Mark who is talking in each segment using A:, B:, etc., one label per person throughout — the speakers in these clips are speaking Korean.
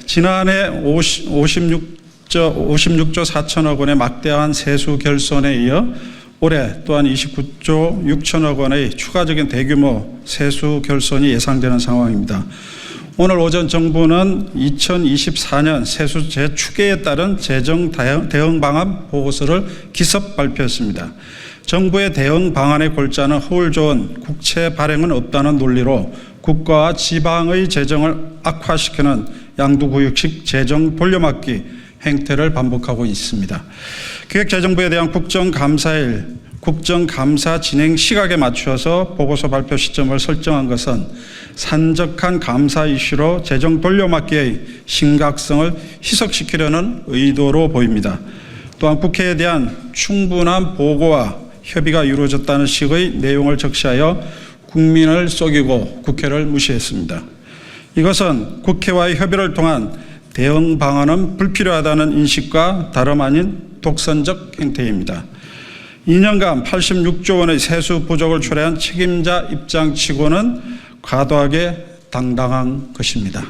A: 지난해 56조 4천억 원의 막대한 세수 결손에 이어 올해 또한 29조 6천억 원의 추가적인 대규모 세수 결손이 예상되는 상황입니다. 오늘 오전 정부는 2024년 세수 재추계에 따른 재정 대응 방안 보고서를 기습 발표했습니다. 정부의 대응 방안의 골자는 허울 좋은 국채 발행은 없다는 논리로 국가와 지방의 재정을 악화시키는 양도구역식 재정 돌려막기 행태를 반복하고 있습니다. 기획재정부에 대한 국정감사일, 국정감사 진행 시각에 맞추어서 보고서 발표 시점을 설정한 것은 산적한 감사 이슈로 재정 돌려막기의 심각성을 희석시키려는 의도로 보입니다. 또한 국회에 대한 충분한 보고와 협의가 이루어졌다는 식의 내용을 적시하여 국민을 속이고 국회를 무시했습니다. 이것은 국회와의 협의를 통한 대응 방안은 불필요하다는 인식과 다름 아닌 독선적 행태입니다. 2년간 86조 원의 세수 부족을 초래한 책임자 입장치고는 과도하게 당당한 것입니다.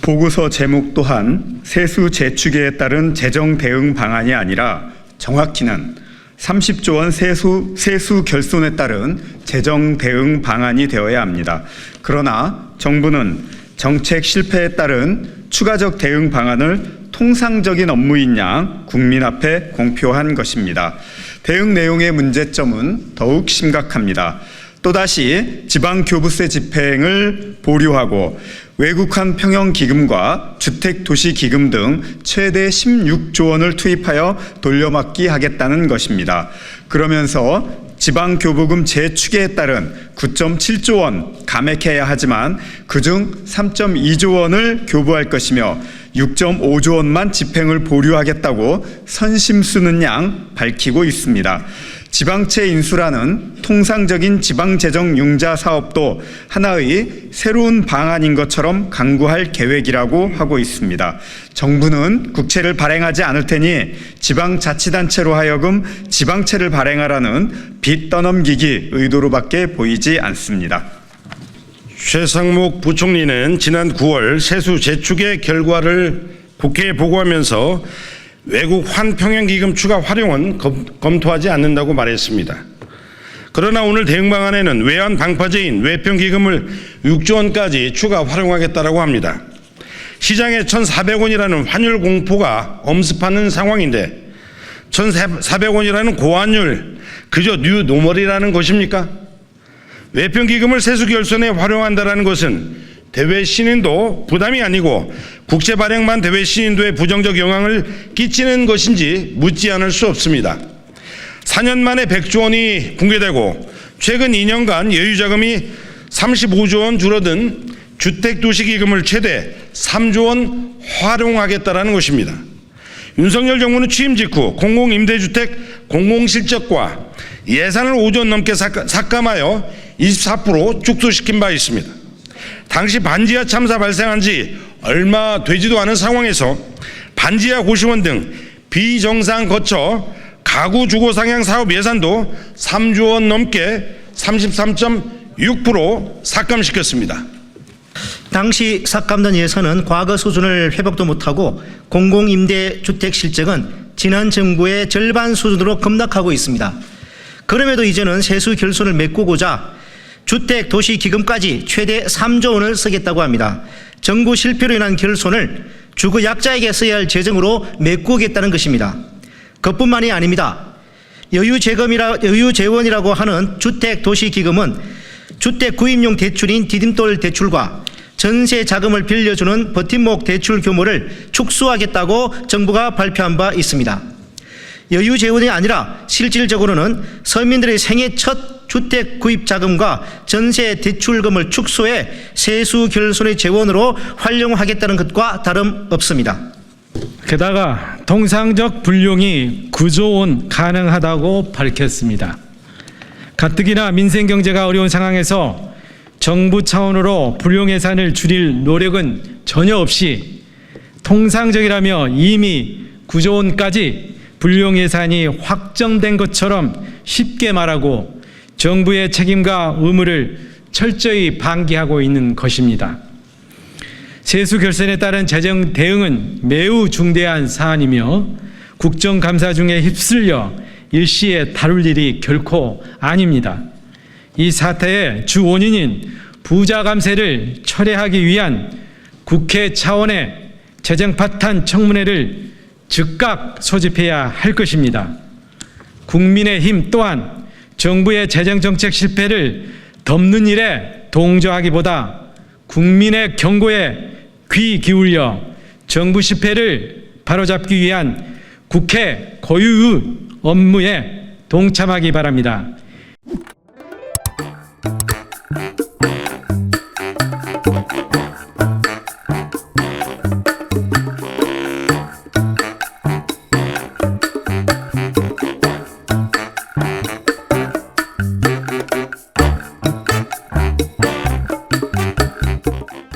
B: 보고서 제목 또한 세수 재추계에 따른 재정 대응 방안이 아니라 정확히는 30조 원 세수 결손에 따른 재정 대응 방안이 되어야 합니다. 그러나 정부는 정책 실패에 따른 추가적 대응 방안을 통상적인 업무인 양 국민 앞에 공표한 것입니다. 대응 내용의 문제점은 더욱 심각합니다. 또다시 지방교부세 집행을 보류하고 외국환 평형기금과 주택도시기금 등 최대 16조 원을 투입하여 돌려막기 하겠다는 것입니다. 그러면서 지방교부금 재추계에 따른 9.7조 원 감액해야 하지만 그중 3.2조 원을 교부할 것이며 6.5조 원만 집행을 보류하겠다고 선심 쓰는 양 밝히고 있습니다. 지방채 인수라는 통상적인 지방재정 융자 사업도 하나의 새로운 방안인 것처럼 강구할 계획이라고 하고 있습니다. 정부는 국채를 발행하지 않을 테니 지방자치단체로 하여금 지방채를 발행하라는 빚 떠넘기기 의도로밖에 보이지 않습니다.
C: 최상목 부총리는 지난 9월 세수 재추계 결과를 국회에 보고하면서 외국 환평형기금 추가 활용은 검토하지 않는다고 말했습니다. 그러나 오늘 대응 방안에는 외환 방파제인 외평기금을 6조 원까지 추가 활용하겠다고 합니다. 시장에 1,400원이라는 환율 공포가 엄습하는 상황인데 1,400원이라는 고환율 그저 뉴노멀이라는 것입니까? 외평기금을 세수 결손에 활용한다는 것은 대외 신인도 부담이 아니고 국채 발행만 대외 신인도에 부정적 영향을 끼치는 것인지 묻지 않을 수 없습니다. 4년 만에 100조 원이 붕괴되고 최근 2년간 여유자금이 35조 원 줄어든 주택도시기금을 최대 3조 원 활용하겠다는 것입니다. 윤석열 정부는 취임 직후 공공임대주택 공공실적과 예산을 5조 원 넘게 삭감하여 24% 축소시킨 바 있습니다. 당시 반지하 참사 발생한 지 얼마 되지도 않은 상황에서 반지하 고시원 등 비정상 거처 가구 주거 상향 사업 예산도 3조 원 넘게 33.6% 삭감시켰습니다.
D: 당시 삭감된 예산은 과거 수준을 회복도 못하고 공공임대주택 실적은 지난 정부의 절반 수준으로 급락하고 있습니다. 그럼에도 이제는 세수 결손을 메꾸고자 주택도시기금까지 최대 3조 원을 쓰겠다고 합니다. 정부 실패로 인한 결손을 주거 약자에게 써야 할 재정으로 메꾸겠다는 것입니다. 그뿐만이 아닙니다. 여유재원이라고 하는 주택도시기금은 주택 구입용 대출인 디딤돌 대출과 전세 자금을 빌려주는 버팀목 대출 규모를 축소하겠다고 정부가 발표한 바 있습니다. 여유재원이 아니라 실질적으로는 서민들의 생애 첫 주택 구입 자금과 전세 대출금을 축소해 세수 결손의 재원으로 활용하겠다는 것과 다름없습니다.
E: 게다가 통상적 불용이 9조 원 가능하다고 밝혔습니다. 가뜩이나 민생 경제가 어려운 상황에서 정부 차원으로 불용 예산을 줄일 노력은 전혀 없이 통상적이라며 이미 9조 원까지 불용 예산이 확정된 것처럼 쉽게 말하고 정부의 책임과 의무를 철저히 방기하고 있는 것입니다. 세수 결손에 따른 재정 대응은 매우 중대한 사안이며 국정감사 중에 휩쓸려 일시에 다룰 일이 결코 아닙니다. 이 사태의 주 원인인 부자 감세를 철회하기 위한 국회 차원의 재정 파탄 청문회를 즉각 소집해야 할 것입니다. 국민의힘 또한 정부의 재정정책 실패를 덮는 일에 동조하기보다 국민의 경고에 귀 기울여 정부 실패를 바로잡기 위한 국회 고유의 업무에 동참하기 바랍니다.